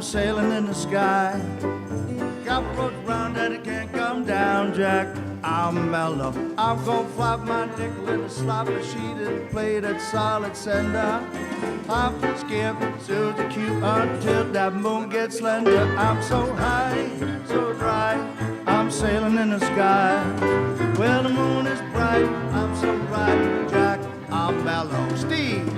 sailing in the sky. Got roads round that it can't come down, Jack. I'm mellow. I'm gonna flop my nickel in a slot machine and play that solid sender. Hop, skip, Susie Q until that moon gets slender. I'm so high, so dry, I'm sailing in the sky. Well, the moon is bright, I'm so bright, Jack, I'm mellow. Steve.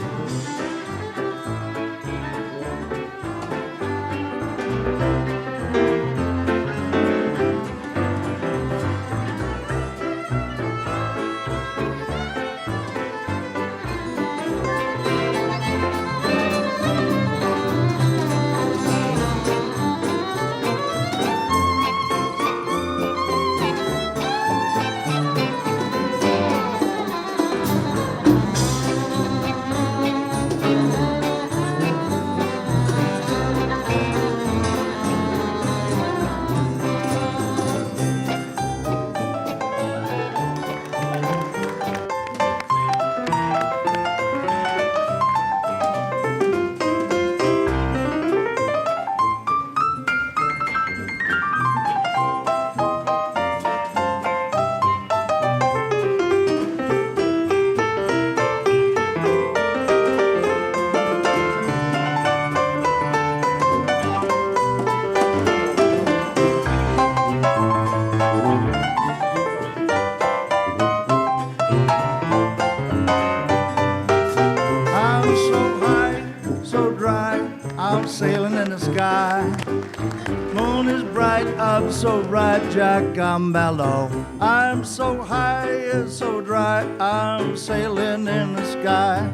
So bright, Jack, I'm mellow. I'm so high and so dry, I'm sailing in the sky.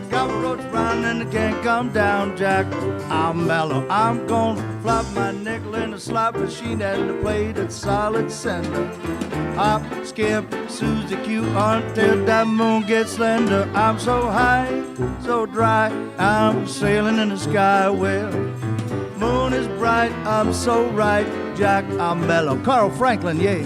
Got roads round and it can't come down, Jack, I'm mellow. I'm gonna flop my nickel in a slot machine and play that solid sender. Hop, skip, Susie Q until that moon gets slender. I'm so high, so dry, I'm sailing in the sky. Well, moon is bright, I'm so right, Jack, I'm mellow. Carl Franklin, yeah.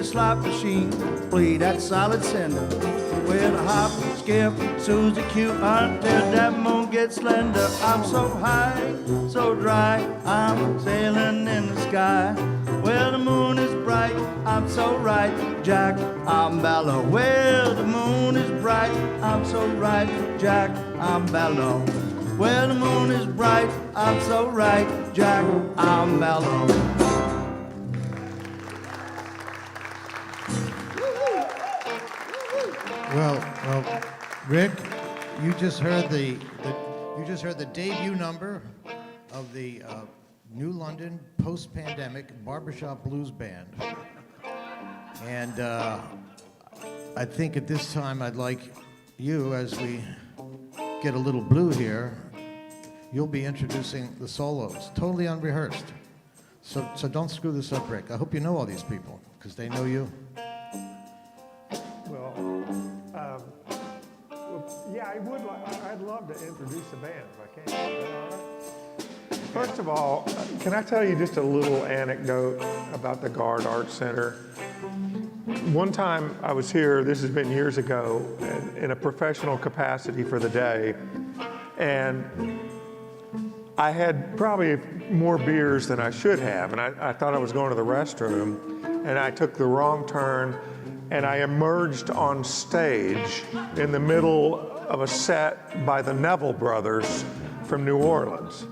Slot machine, play that solid sender. With a hop, skip, Susie Q until that moon gets slender. I'm so high, so dry, I'm sailing in the sky. Well, the moon is bright, I'm so right, Jack, I'm mellow. Well, the moon is bright, I'm so right, Jack, I'm mellow. Well, the moon is bright, I'm so right, Jack, I'm mellow. Well, Rick, you just heard the debut number of the New London post-pandemic barbershop blues band, and I think at this time I'd like you, as we get a little blue here, you'll be introducing the solos, totally unrehearsed. So don't screw this up, Rick. I hope you know all these people because they know you. Yeah, I'd love to introduce the band if I can. Is that all right? First of all, can I tell you just a little anecdote about the Garde Arts Center? One time I was here, this has been years ago, in a professional capacity for the day, and I had probably more beers than I should have, and I thought I was going to the restroom, and I took the wrong turn, and I emerged on stage in the middle of a set by the Neville Brothers from New Orleans.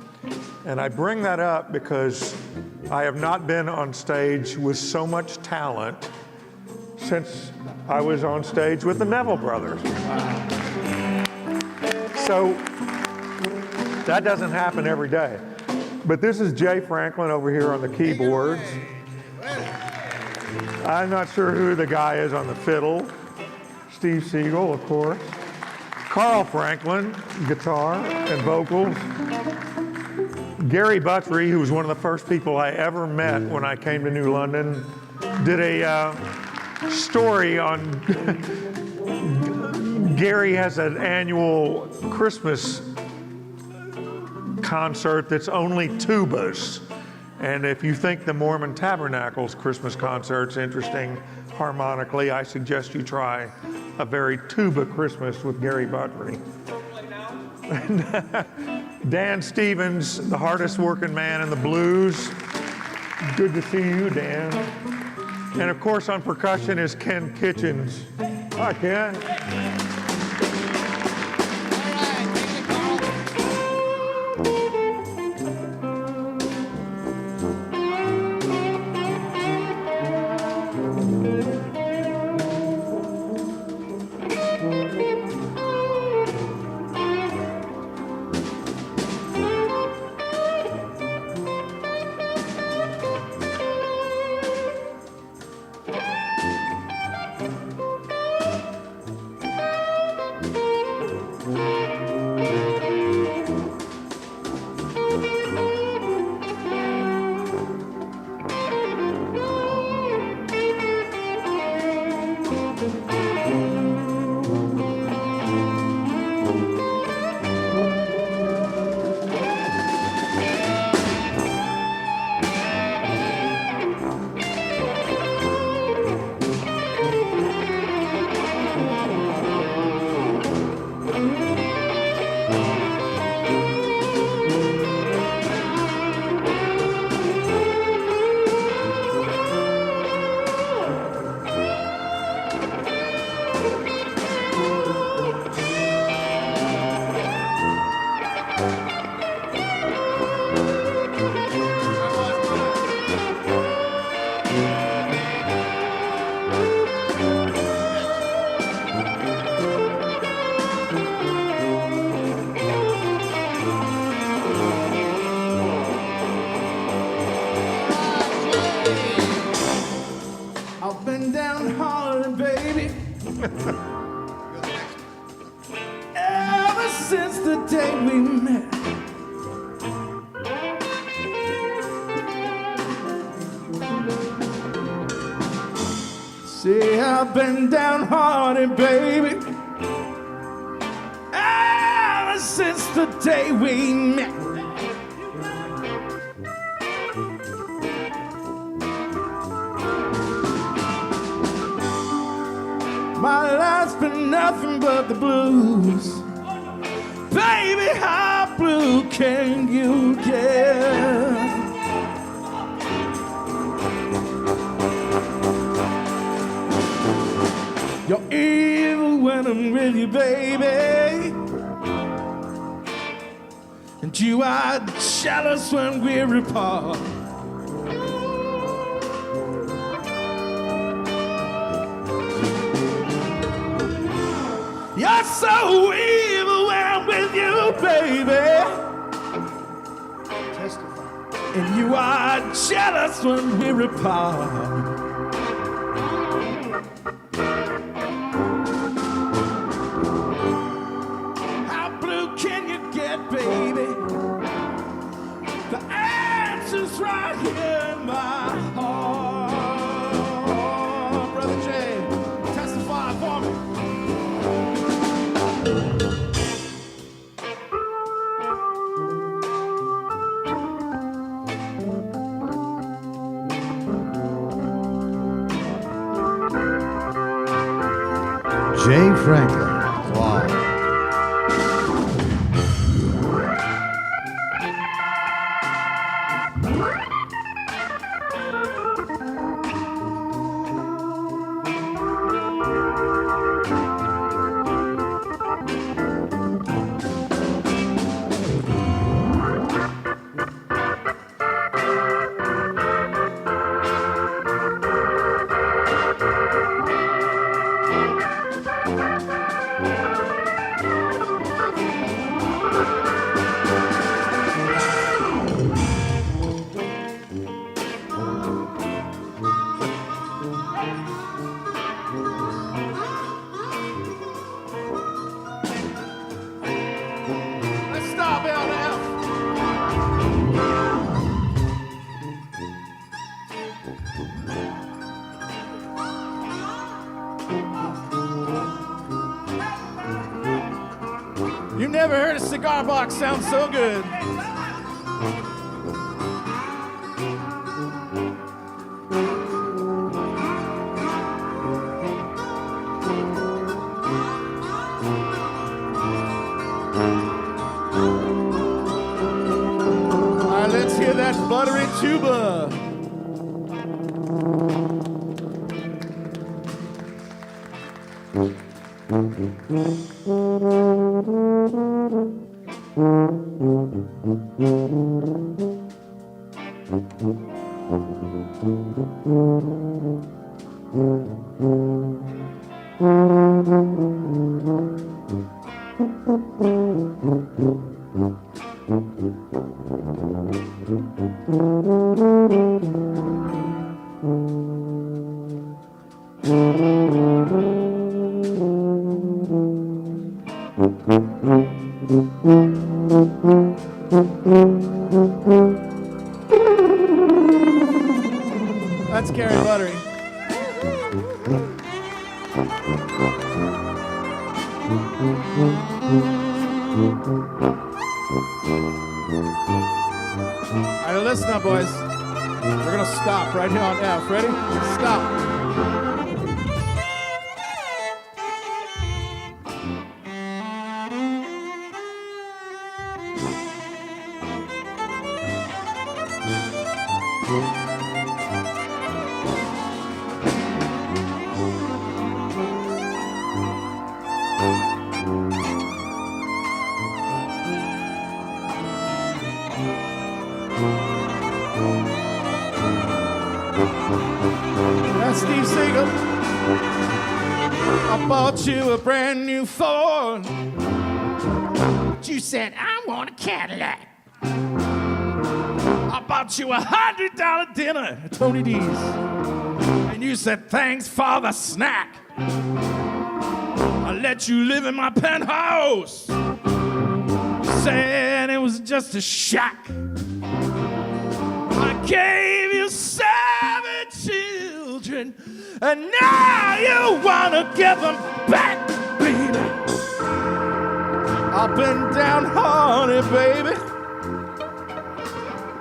And I bring that up because I have not been on stage with so much talent since I was on stage with the Neville Brothers. So that doesn't happen every day. But this is Jay Franklin over here on the keyboards. I'm not sure who the guy is on the fiddle. Steve Sigel, of course. Carl Franklin, guitar and vocals. Gary Buttery, who was one of the first people I ever met when I came to New London, did a story on Gary has an annual Christmas concert that's only tubas. And if you think the Mormon Tabernacle's Christmas concert's interesting harmonically, I suggest you try a very tuba Christmas with Gary Buttery. Dan Stvens, the hardest working man in the blues. Good to see you, Dan. And of course on percussion is Ken Kitchings. Hi, Ken. Ever since the day we met, see, I've been downhearted, baby, ever since the day we met. My life's been nothing but the blues. Baby, how blue can you get? You're evil when I'm with you, baby, and you are jealous when we're apart. You're so evil when I'm with you, baby. Testify. And you are jealous when we're apart. How blue can you get, baby? The answer's right here in my heart. Brother Jay, testify for me. Jay Franklin. Wow. cigar box sounds so good. All right, let's hear that buttery tuba. That's Gary Buttery. All right, listen up, boys. We're gonna stop right here on F. Ready? Stop. That's Steve Sigel. I bought you a brand new Ford, but you said, I want a Cadillac. I bought you $100 dinner at Tony D's, and you said, thanks for the snack. I let you live in my penthouse, saying it was just a shack. I gave you 7 children, and now you wanna give them back, baby. I've been down honey, baby,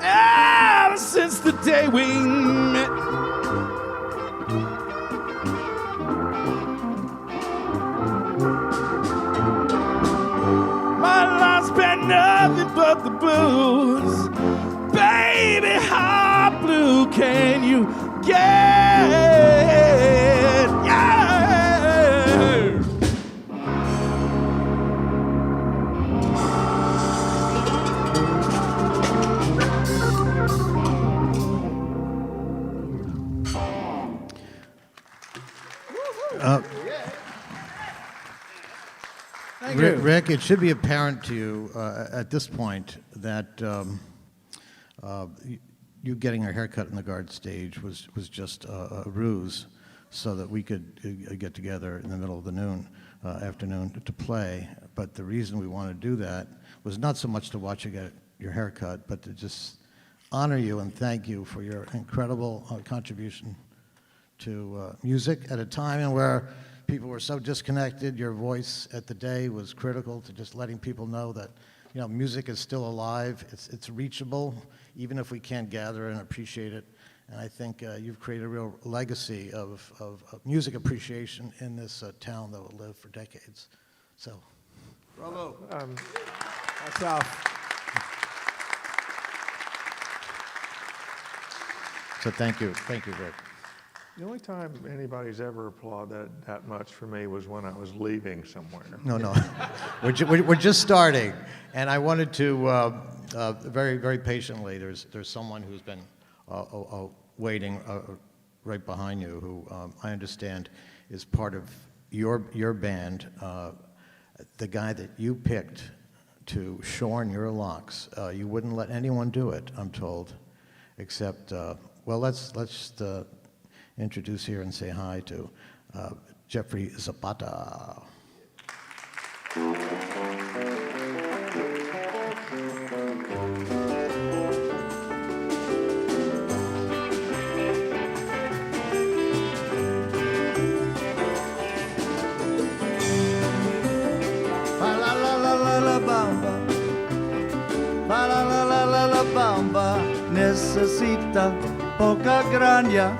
ever since the day we met. My life's been nothing but the blues. Baby, how blue can you get? Yeah. Rick, it should be apparent to you at this point that you getting your haircut in the Garde stage was just a ruse so that we could get together in the middle of the afternoon to play. But the reason we wanted to do that was not so much to watch you get your haircut, but to just honor you and thank you for your incredible contribution to music at a time where people were so disconnected. Your voice at the day was critical to just letting people know that, you know, music is still alive. It's reachable, even if we can't gather and appreciate it. And I think you've created a real legacy of music appreciation in this town that will live for decades. So, bravo. That's off. So thank you, Rick. The only time anybody's ever applauded that much for me was when I was leaving somewhere. No. we're just starting. And I wanted to, very, very patiently, there's someone who's been waiting right behind you who I understand is part of your band, the guy that you picked to shorn your locks. You wouldn't let anyone do it, I'm told, except, well, let's introduce here and say hi to Jeffrey Zapata. La la la la la la bamba. La bamba necesita poca graña.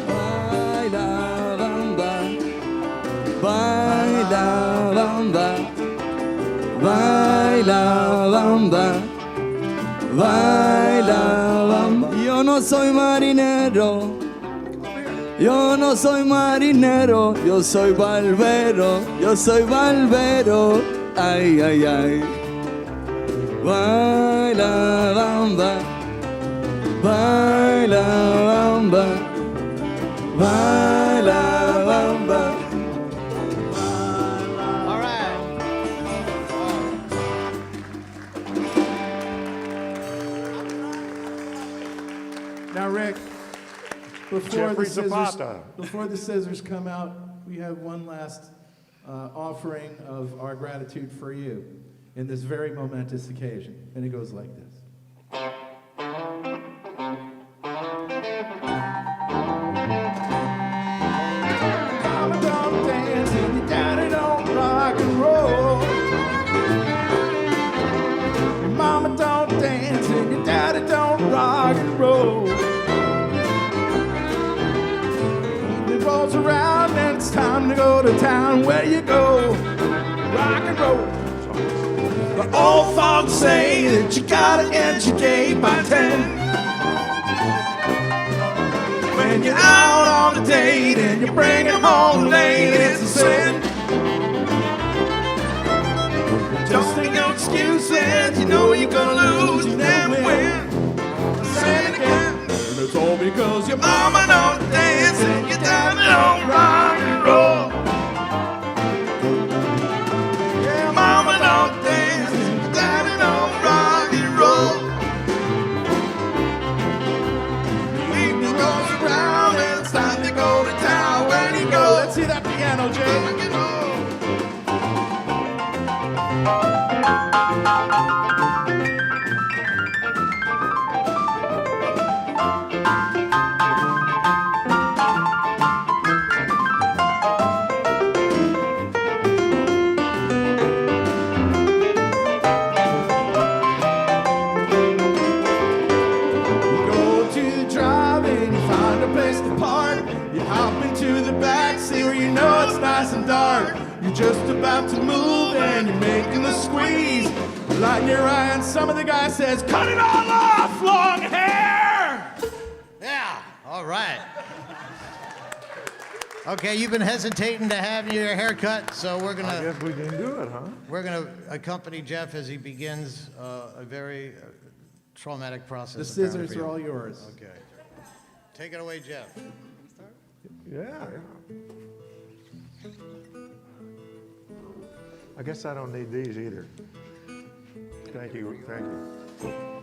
Baila bamba, baila bamba, baila bamba, baila bamba. Yo no soy marinero, yo no soy marinero, yo soy barbero, yo soy barbero. Ay, ay, ay. Baila bamba, baila bamba, baila bamba. All right. Now, Rick, Jeffrey Zapata. before the scissors come out, we have one last offering of our gratitude for you in this very momentous occasion. And it goes like this. Mama don't dance and your daddy don't rock and roll. Your mama don't dance and your daddy don't rock and roll. Evening rolls around and it's time to go to town. Where you go? Rock and roll. The old folks say that you gotta end your day by 10. When you're out on a date and you bring it home late, it's a sin. Don't make no excuses, you know you're gonna lose, you never win. Say it again, and it's all because your mama don't dance and your daddy don't rock and roll. Yeah, mama don't dance and your daddy don't rock and roll. The evening goes around and it's time to go to town. Where do you go? Let's see that piano, Jay. Go to the drive and you find a place to park. You hop into the back seat where you know it's nice and dark. You're just about to move and you're making the squeeze. Lighting your eye and some of the guy says, cut it all off, long hair! Yeah, all right. Okay, you've been hesitating to have your haircut, so I guess we can do it, huh? we're gonna accompany Jeff as he begins a very traumatic process. The apparently, scissors for are you. all yours. Okay. Take it away, Jeff. Yeah. I guess I don't need these either. Thank you, thank you.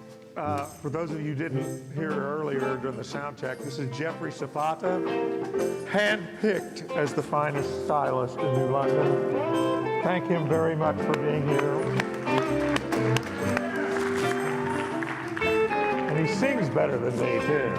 For those of you who didn't hear earlier during the sound check, this is Jeffrey Zapata, handpicked as the finest stylist in New London. Thank him very much for being here. And he sings better than me, too.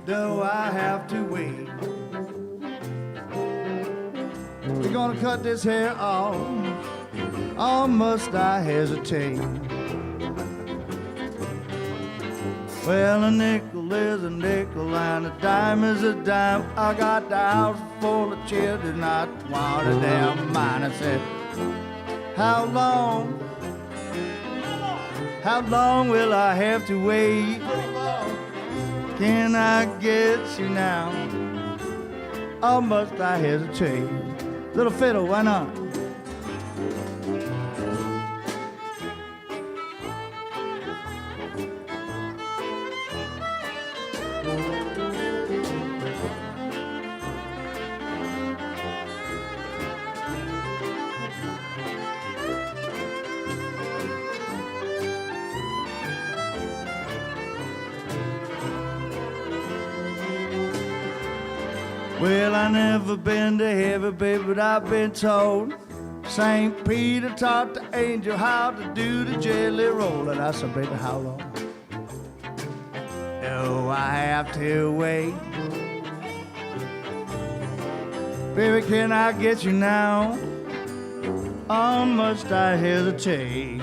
Do I have to wait? We're gonna cut this hair off, or must I hesitate? Well, a nickel is a nickel and a dime is a dime. I got the house full of children, not one of them mine. I said, how long will I have to wait? Can I get you now? Or must I hesitate? Little fiddle, why not? Well, I never been to heaven, baby, but I've been told St. Peter taught the angel how to do the jelly roll. And I said, baby, how long do I have to wait? Baby, can I get you now? Or must I hesitate?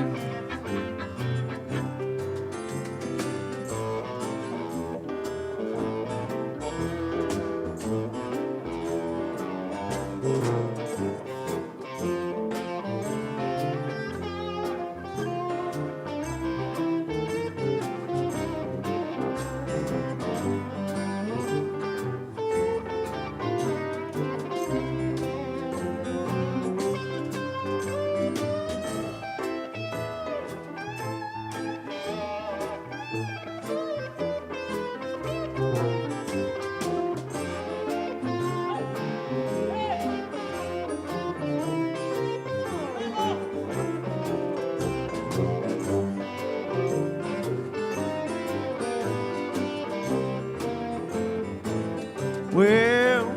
Well,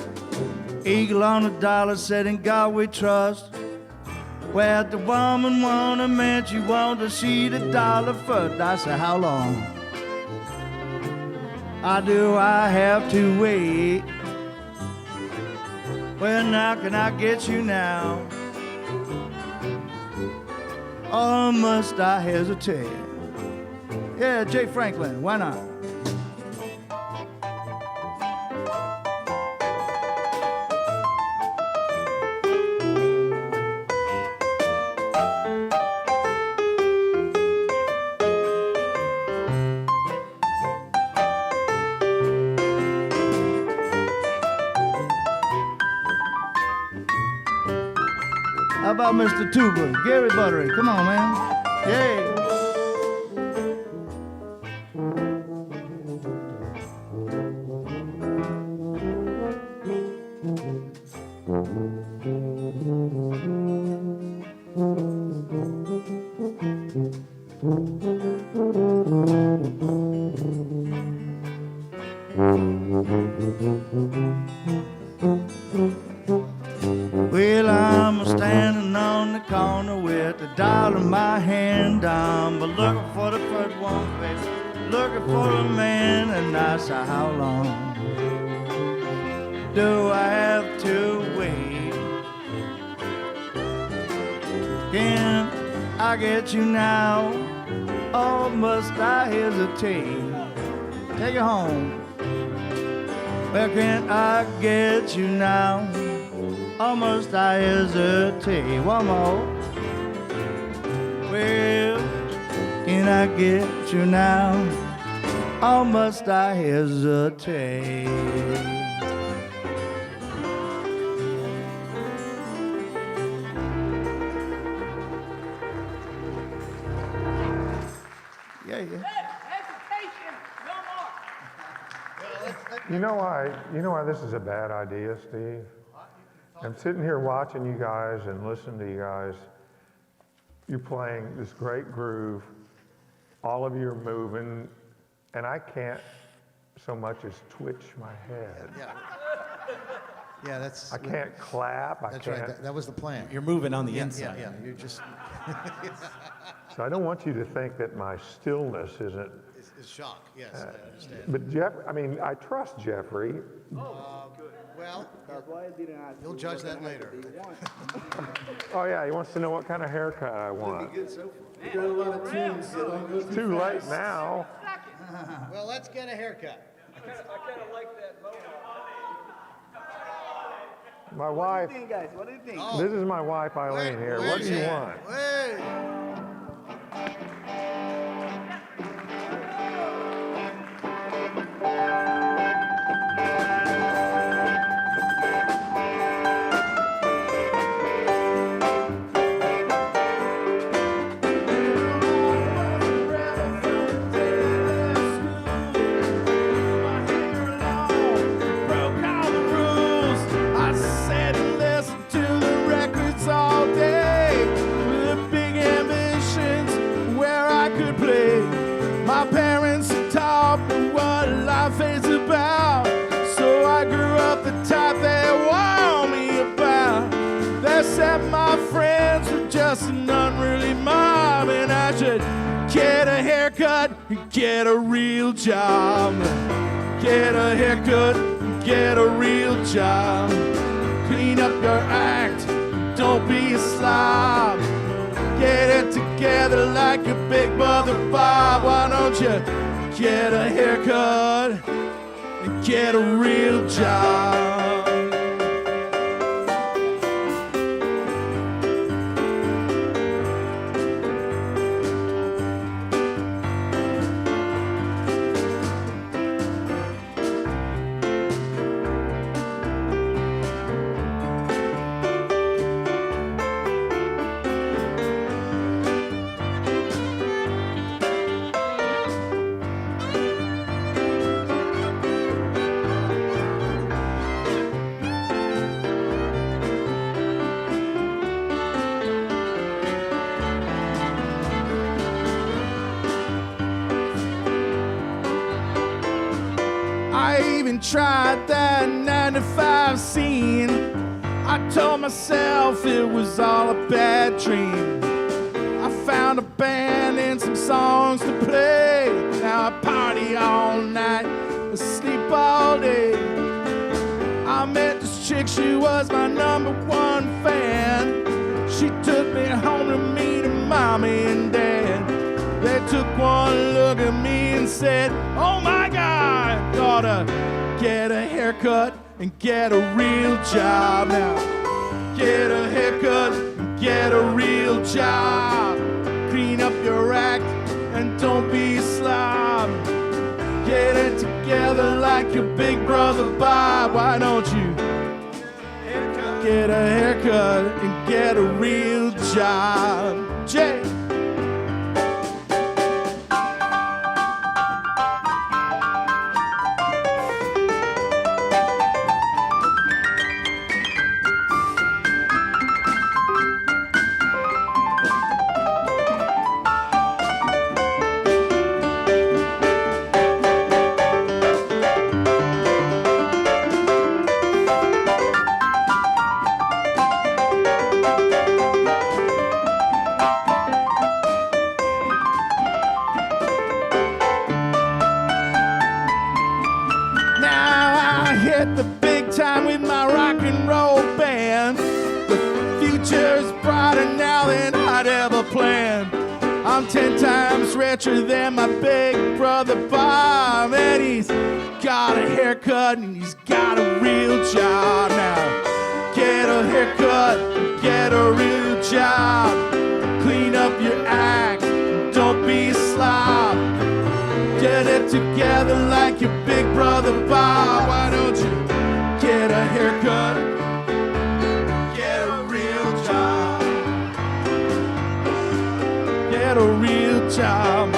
eagle on a dollar said, in God we trust. Where the woman want a man, she want to see the dollar first. I said, how long do I have to wait? Well, now can I get you now? Or must I hesitate? Yeah, Jay Franklin, why not? How about Mr. Tuba, Gary Buttery? Come on, man. Yay. Well, I'm standing on the corner with the dollar in my hand down, but looking for the first one, baby, looking for a man, and I said, how long do I have to wait? Can I get you now, or must I hesitate? Take it home. Well, can I get you now? Or must I hesitate? One more. Well, can I get you now? Or must I hesitate? Yeah, yeah. You know why this is a bad idea, Steve? I'm sitting here watching you guys and listening to you guys. You're playing this great groove. All of you are moving, and I can't so much as twitch my head. Yeah, that's. I can't clap. That's I can't. right. That was the plan. You're moving on the inside. Yeah. You're just. So I don't want you to think that my stillness isn't. Is shock. Yes, I understand. But I trust Jeffrey. Well, you'll judge that later. Oh yeah, he wants to know what kind of haircut I want. We got a lot of tunes that don't go Too late now. Well, let's get a haircut. I kind of like that moment. My wife. What do you think, guys? What do you think? This is my wife Eileen here. What do you want? Wait. All day, with a big get a real job. Get a haircut, get a real job. Clean up your act, don't be a slob. Get it together like your big brother Bob. Why don't you get a haircut and get a real job? I even tried that 9 to 5 scene. I told myself it was all a bad dream. I found a band and some songs to play. Now I party all night, I sleep all day. I met this chick, she was my #1 fan. She took me home to meet her mommy and dad. They took one look at me and said, oh my God, gotta get a haircut and get a real job now. Get a haircut and get a real job. Clean up your act and don't be a slob. Get it together like your big brother Bob. Why don't you get a haircut and get a real job? Jay. The big time with my rock and roll band. The future's brighter now than I'd ever planned. I'm 10 times richer than my big brother Bob, and he's got a haircut and he's got a real job now. Get a haircut, get a real job. Clean up your act, don't be a slob. Get it together like your big brother Bob. Why don't you get a haircut, get a real job. Get a real job.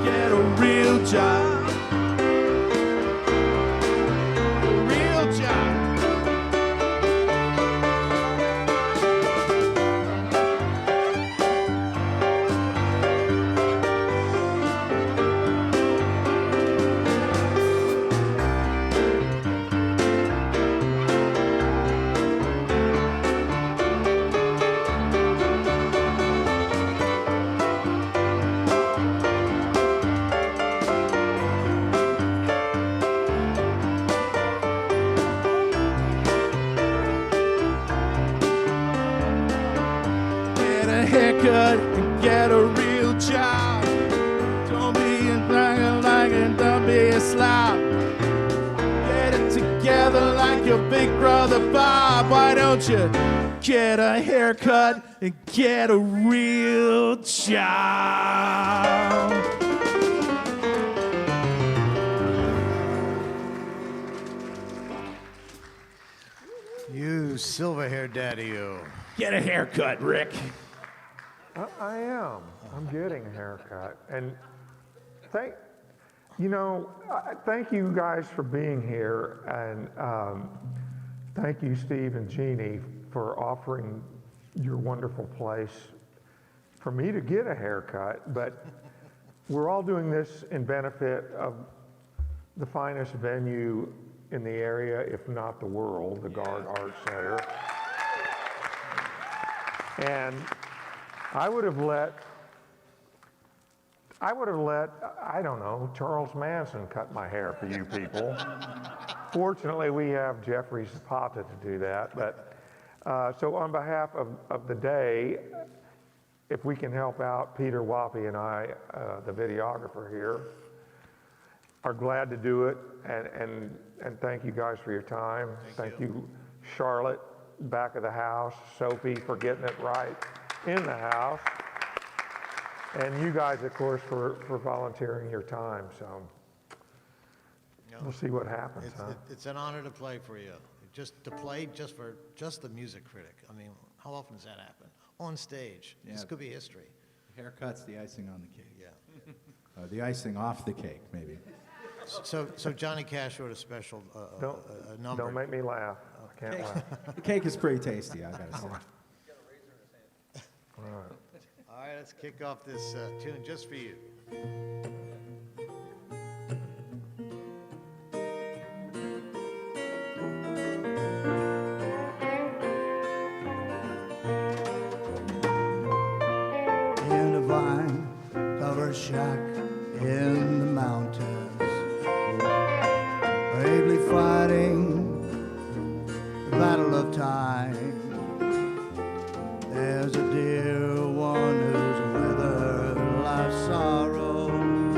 Get a real job. Real job. Haircut and get a real job. Don't be a like and don't be a slob. Get it together like your big brother Bob. Why don't you get a haircut and get a real job? You silver-haired daddy, you. Get a haircut, Rick. I am. I'm getting a haircut. And thank you guys for being here. And thank you, Steve and Jeannie, for offering your wonderful place for me to get a haircut. But we're all doing this in benefit of the finest venue in the area, if not the world, the Garde Arts Center. And I would have let I would have let, I don't know, Charles Manson cut my hair for you people. Fortunately, we have Jeffrey Zapata to do that. But so on behalf of the day, if we can help out, Peter Wappy and I, the videographer here, are glad to do it. And thank you guys for your time. Thank you, Charlotte, back of the house, Sophie for getting it right in the house. And you guys, of course, for volunteering your time. So we'll see what happens. It's an honor to play for you. Just to play for the music critic. I mean, how often does that happen? On stage. Yeah. This could be history. Haircut's the icing on the cake. Yeah. The icing off the cake, maybe. So Johnny Cash wrote a special number. Don't make me laugh. I can't laugh. The cake is pretty tasty, I gotta say. All right. All right, let's kick off this tune just for you. In a vine-covered shack in the mountains, bravely fighting the battle of time. There's a dear one who's weathered life's sorrows.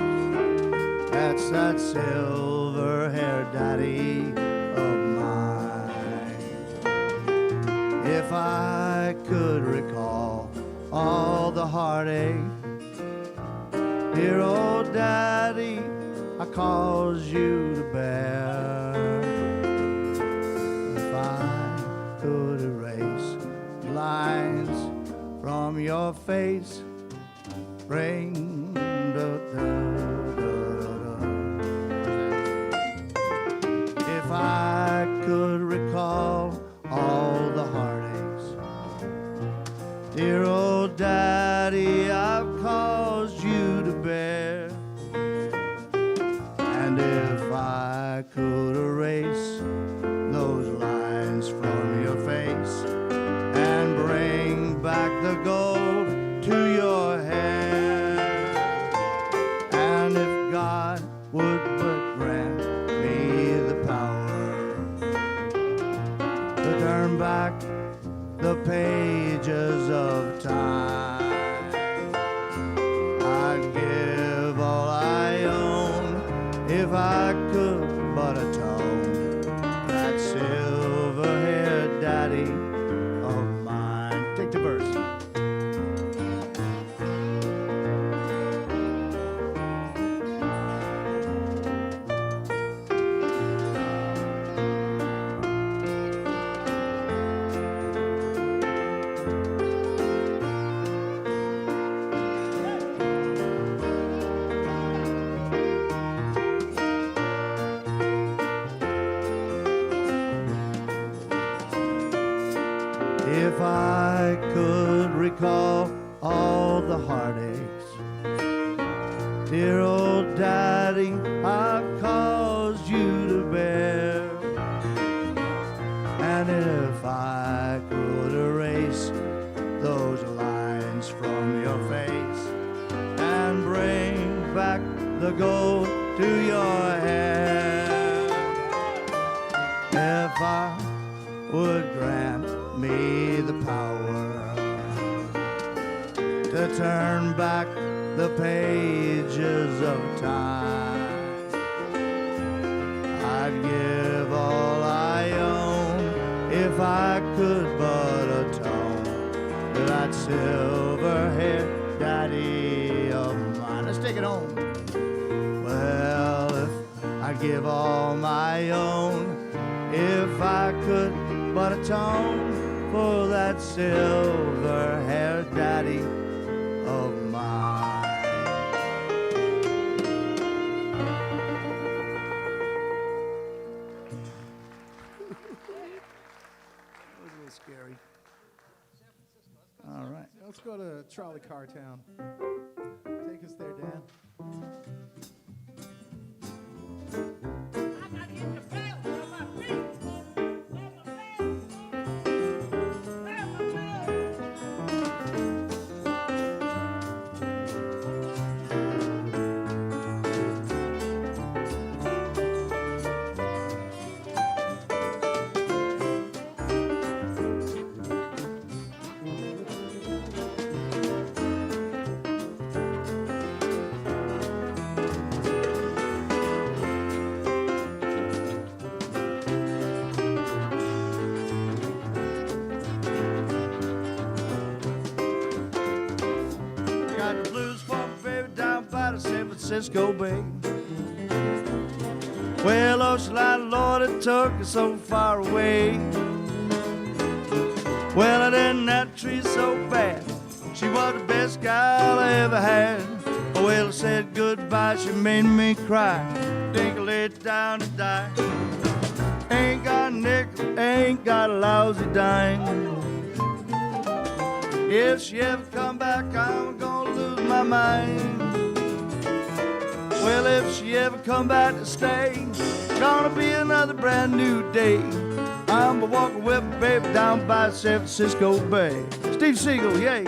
That's that silver-haired daddy of mine. If I could recall all the heartache, dear old daddy, I caused you to bear. If I could erase lines from your face, bring if I could recall all the heartaches, dear old daddy, I've caused you to bear. And if I could erase those lines from your face and bring back the gold to your hair, and if God would but grant me the power to turn back the pages of time, I'd give all I own if I could but atone that silver-haired daddy of mine. Take the verse. If I could recall all the heartaches, dear old daddy, I've caused you to bear. And if I could erase those lines from your face and bring back the gold to your hair, if I would grant me the power to turn back the pages of time, I'd give all I own if I could but atone to that silver-haired daddy of mine. Let's take it home. Well, if I'd give all my own if I could but atone for that silver-haired daddy of mine. That was a little scary. All right. Let's go to Trolley Car Town. Take us there, Dan. Francisco Bay. Well, ocean line, Lord, it took us so far away. Well, I didn't that tree so bad. She was the best gal I ever had. Oh, well, I said goodbye, she made me cry. Think I laid down to die. Ain't got a nickel, ain't got a lousy dime. If she ever come back, I'm gonna lose my mind. Well, if she ever come back to stay, gonna be another brand new day. I'm a walking with my baby down by San Francisco Bay. Steve Sigel, yay.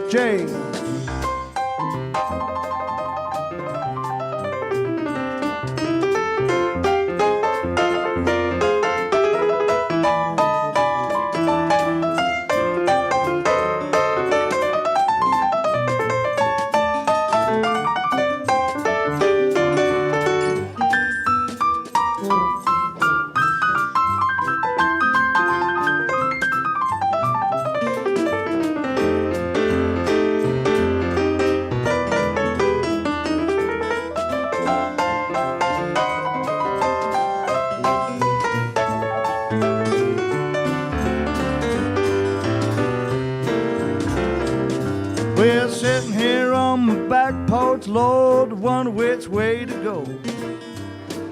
Jay. We're sitting here on my back porch, Lord, wonder which way to go.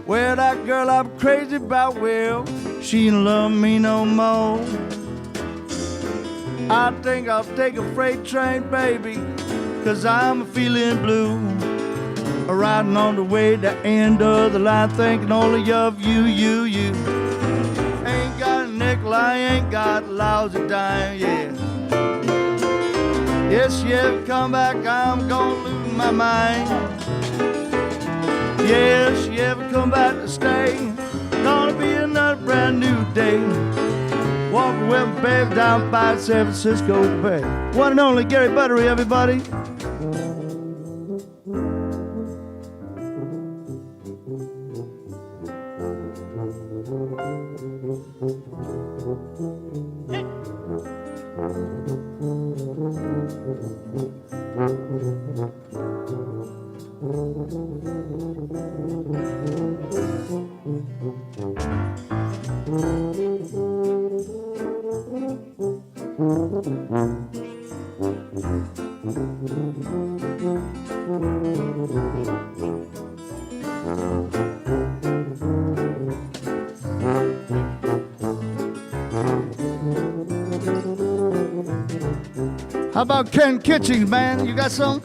Where that girl I'm crazy about, well, she don't love me no more. I think I'll take a freight train, baby, 'cause I'm feeling blue. Riding on the way to the end of the line, thinking only of you. Ain't got a nickel, I ain't got a lousy dime, yeah. Yes, she ever come back, I'm gonna lose my mind. Yes, she ever come back to stay, gonna be another brand new day. Walking with my baby down by San Francisco Bay. One and only Gary Buttery, everybody. How about Ken Kitchings, man? You got some?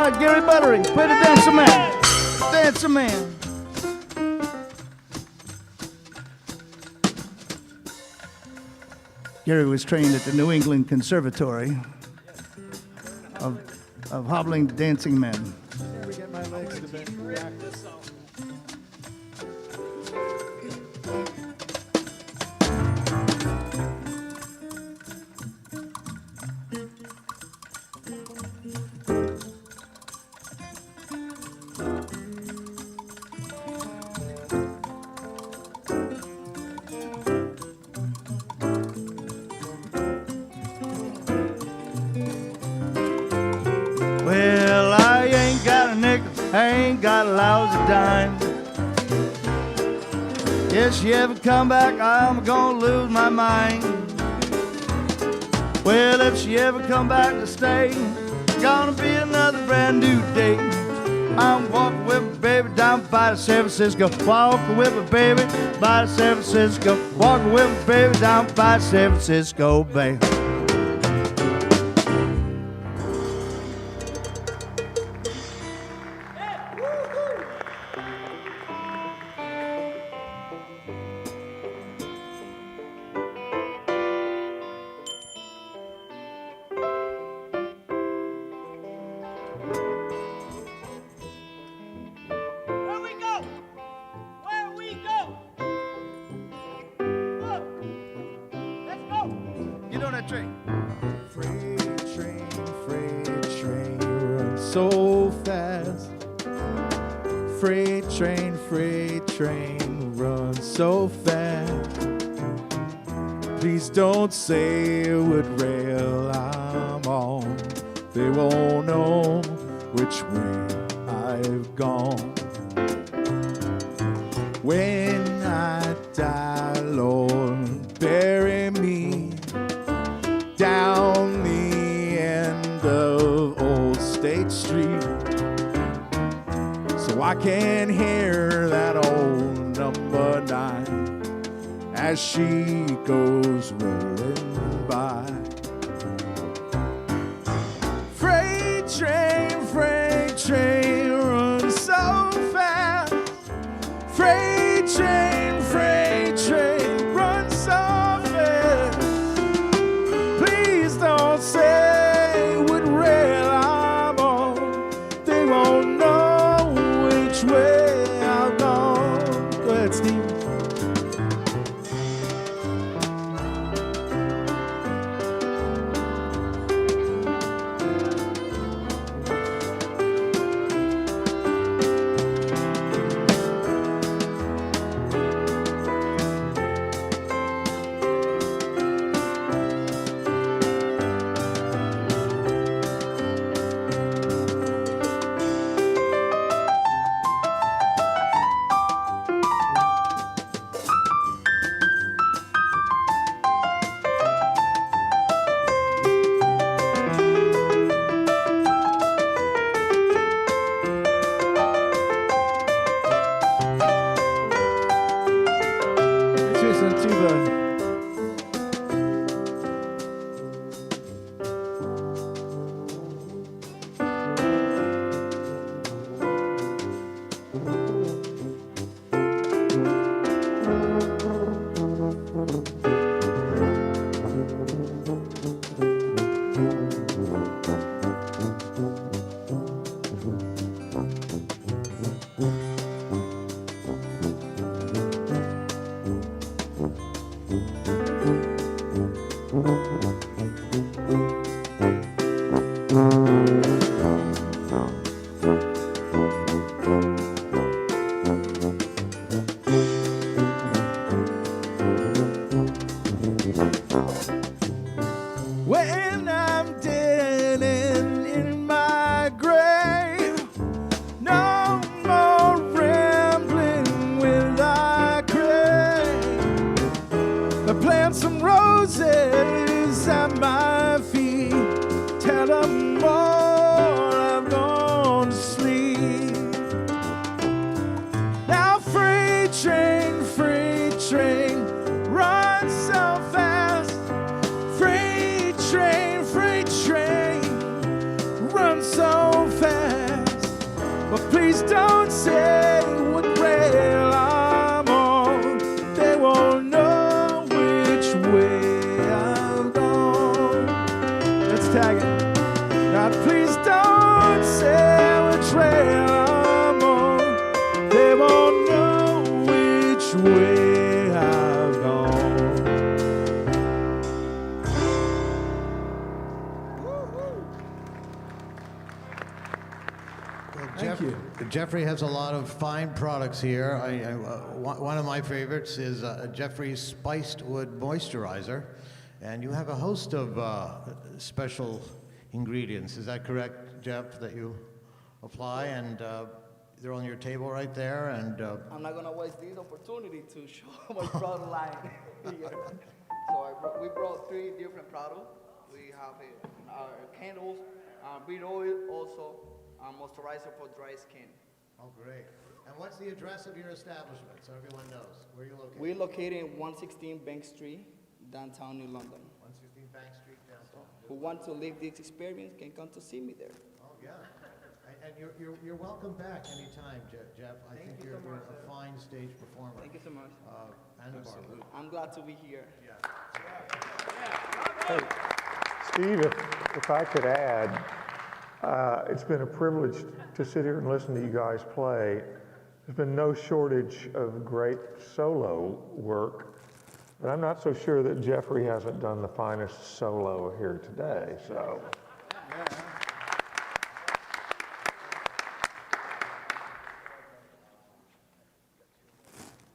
right, Gary Buttery, play the Dancer Man. Dancer Man. Gary was trained at the New England Conservatory of hobbling dancing men. Let me get my legs to bend. Well, I ain't got a nickel, I ain't got a lousy dime. If she ever come back, I'm gonna lose my mind. Well, if she ever come back to stay, gonna be another brand new day. I'm walking with my baby down by the San Francisco. Walking with my baby by the San Francisco. Walking with my baby down by the San Francisco Bay. Get on that train. Freight train runs so fast. Freight train runs so fast. Please don't say what rail I'm on. They won't know which way I've gone. When I die, Lord, bury me down the end of Old State Street, so I can hear that old number 9 as she goes rolling by. Freight train runs so fast. Freight train runs so fast. Please don't say what rail I'm on. They won't know which way I've gone. Go ahead, Steve. When I'm dead and in my grave, no more rambling will I crave. I plant some roses at my feet, tell them more I've gone to sleep. Now freight train, run so fast. Freight train, run so fast. Jeffrey has a lot of fine products here. One of my favorites is Jeffrey's Spiced Wood Moisturizer. And you have a host of special ingredients. Is that correct, Jeff, that you apply? And they're on your table right there. And I'm not gonna waste this opportunity to show my product line here. So we brought 3 different products. We have our candles, beard oil, also moisturizer for dry skin. oh, great. And what's the address of your establishment so everyone knows? Where are you located? We're located in 116 Bank Street, downtown New London. 116 Bank Street, downtown. Who want to live this experience can come to see me there. Oh, yeah. And you're welcome back anytime, Jeff. I think you're a fine stage performer. Thank you so much. And a barber. I'm glad to be here. Hey, Steve, if I could add, it's been a privilege to sit here and listen to you guys play. There's been no shortage of great solo work, but I'm not so sure that Jeffrey hasn't done the finest solo here today, so.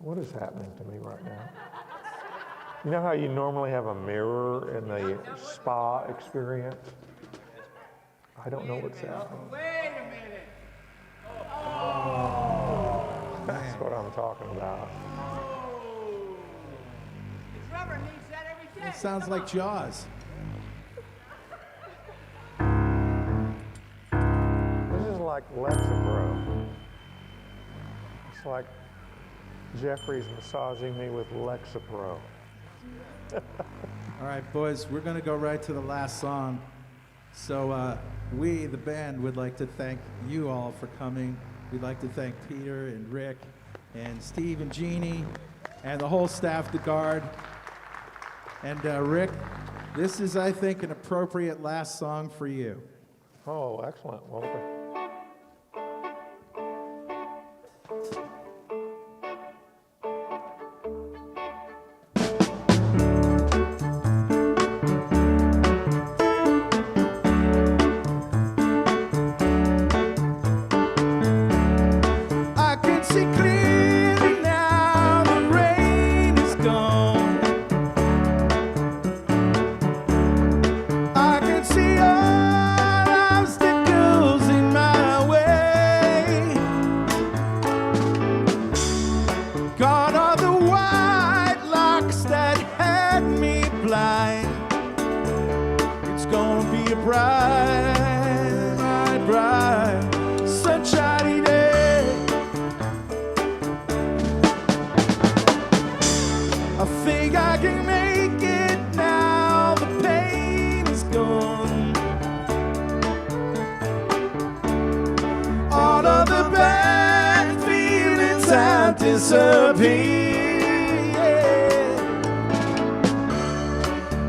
What is happening to me right now? You know how you normally have a mirror in the spa experience? I don't know what's happening. Wait a minute. That's what I'm talking about. The drummer needs that every day. It sounds like Jaws. This is like Lexapro. It's like Jeffrey's massaging me with Lexapro. All right, boys, we're going to go right to the last song. So we, the band, would like to thank you all for coming. We'd like to thank Peter and Rick and Steve and Jeannie and the whole staff, the Garde. And Rick, this is, I think, an appropriate last song for you. Oh, excellent. Well, I can see clearly now the rain is gone. I can see all obstacles in my way. Gone are the white locks that had me blind. It's gonna be a bright, bright, bright, sunshiny day. I think I can make it now, the pain is gone. All of the bad feelings have disappeared.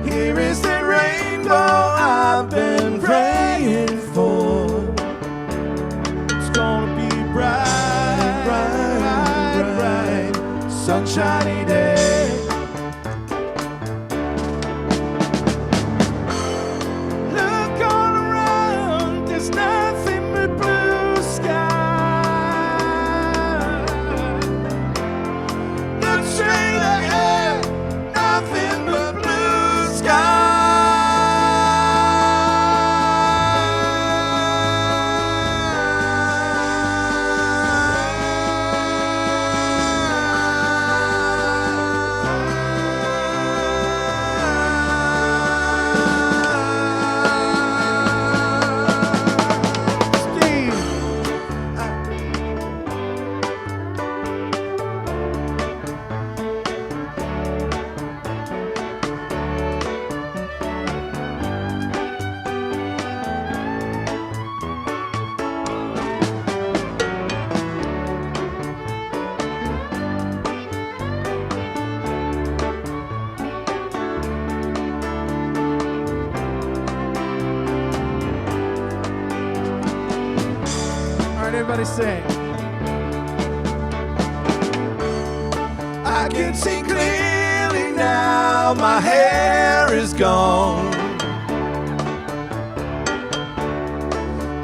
Here is the rainbow I've been praying for. It's gonna be bright, bright, bright, bright, sunshiny day. Look all around, there's nothing but blue sky. Look straight ahead, nothing but blue Everybody sing. I can see clearly now, my hair is gone.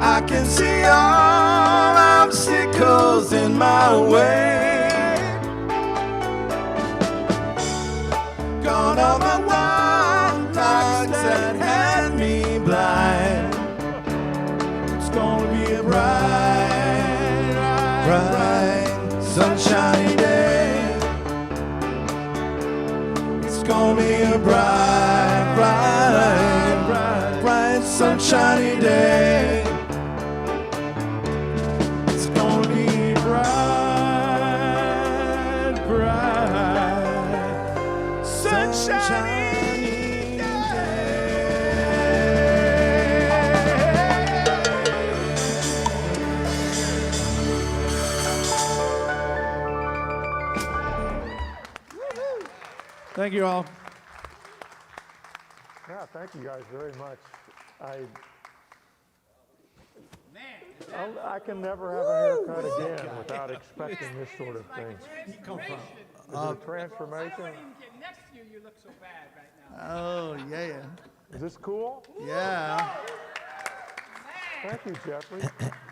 I can see all obstacles obstacles in my way. Gone are the white lights that had me blind. It's gonna be a bright, bright, sunshiny day. It's gonna be a bright, bright, bright, bright, sunshiny day. It's gonna be bright, bright, sunshiny day. Thank you all. Yeah, thank you guys very much. I can never have a haircut again without expecting this sort of thing. Is it a transformation? Get next to you, you look so bad right now. Oh, yeah. Is this cool? Yeah. Thank you, Jeffrey.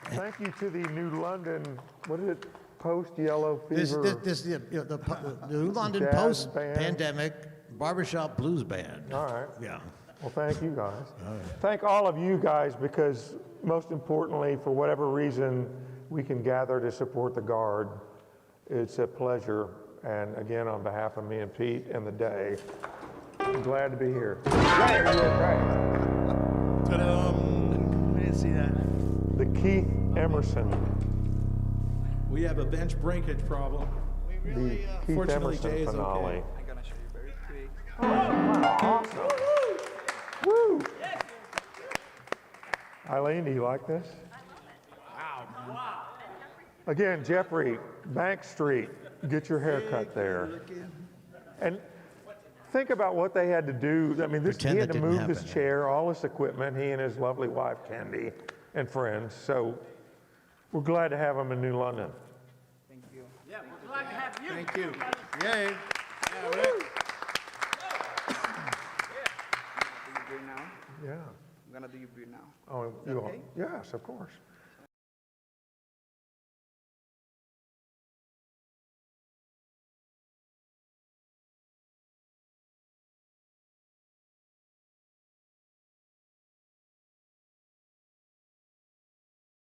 Thank you to the New London, what is it, post-yellow fever? The New London Jazz post-pandemic barbershop blues band. All right. Yeah. Well, thank you guys. Thank all of you guys, because most importantly, for whatever reason, we can gather to support the Garde. It's a pleasure. And again, on behalf of me and Pete and the day, I'm glad to be here. We didn't see that. The Keith Emerson, We have a bench breakage problem. the Keith Fortunately, Emerson Jay is finale. okay. I'm gonna show you very quick. Awesome. Woo! Eileen, do you like this? Wow. Again, Jeffrey, Bank Street, get your hair cut there. And think about what they had to do. I mean, he Pretend had that to didn't move his happen. chair, all his equipment, he and his lovely wife, Candy, and friends. So we're glad to have him in New London. Thank you. Yeah, we're glad to have you. Thank you. Yay. Do your beard now. Yeah. I'm gonna do your beard now. Oh, you all, okay? yes, of course.